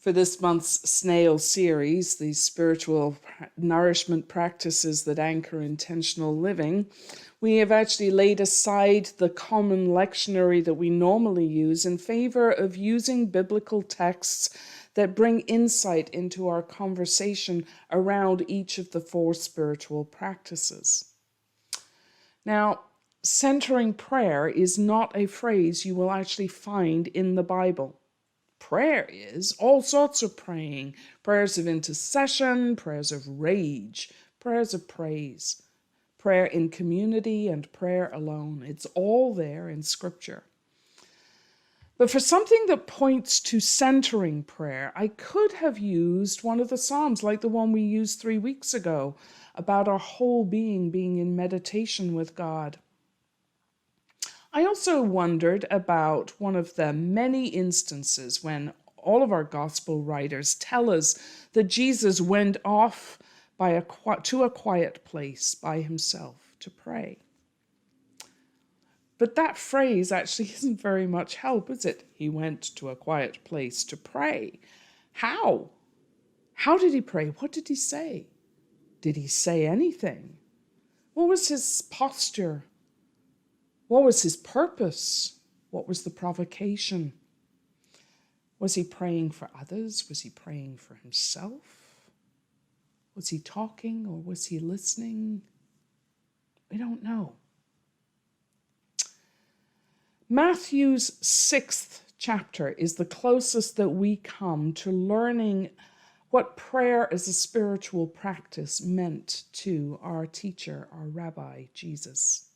For this month's snail series, these spiritual nourishment practices that anchor intentional living, we have actually laid aside the common lectionary that we normally use in favor of using biblical texts that bring insight into our conversation around each of the 4 spiritual practices. Now, centering prayer is not a phrase you will actually find in the Bible. Prayer is all sorts of praying, prayers of intercession, prayers of rage, prayers of praise, prayer in community and prayer alone. It's all there in Scripture. But for something that points to centering prayer, I could have used one of the Psalms like the one we used 3 weeks ago about our whole being in meditation with God. I also wondered about one of the many instances when all of our gospel writers tell us that Jesus went off to a quiet place by himself to pray. But that phrase actually isn't very much help, is it? He went to a quiet place to pray. How? How did he pray? What did he say? Did he say anything? What was his posture? What was his purpose? What was the provocation? Was he praying for others? Was he praying for himself? Was he talking or was he listening? We don't know. Matthew's 6th chapter is the closest that we come to learning what prayer as a spiritual practice meant to our teacher, our rabbi, Jesus.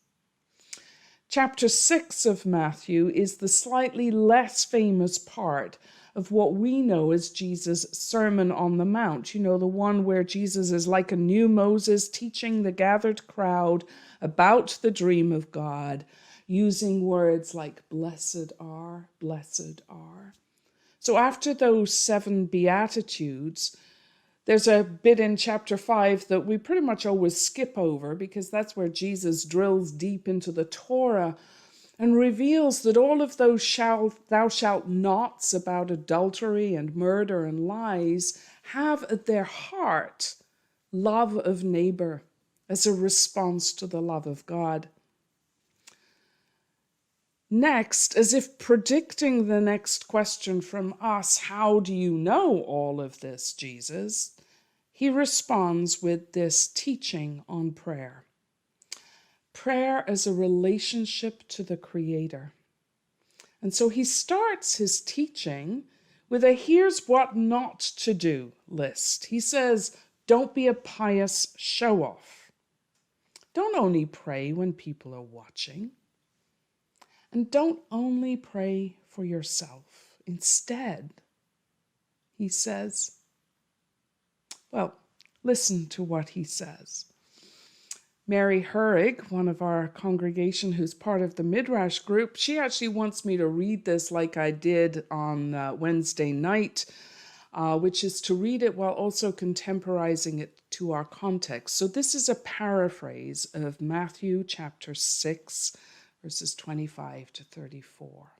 Chapter 6 of Matthew is the slightly less famous part of what we know as Jesus' Sermon on the Mount. You know, the one where Jesus is like a new Moses teaching the gathered crowd about the dream of God, using words like blessed are, blessed are. So after those 7 Beatitudes, there's a bit in chapter 5 that we pretty much always skip over because that's where Jesus drills deep into the Torah and reveals that all of those thou shalt nots about adultery and murder and lies have at their heart love of neighbor as a response to the love of God. Next, as if predicting the next question from us, how do you know all of this, Jesus? He responds with this teaching on prayer. Prayer as a relationship to the Creator. And so he starts his teaching with a here's what not to do list. He says, don't be a pious show-off. Don't only pray when people are watching. And don't only pray for yourself. Instead, he says, well, listen to what he says. Mary Herrig, one of our congregation who's part of the Midrash group, she actually wants me to read this like I did on Wednesday night, which is to read it while also contemporizing it to our context. So this is a paraphrase of Matthew chapter 6, verses 25 to 34.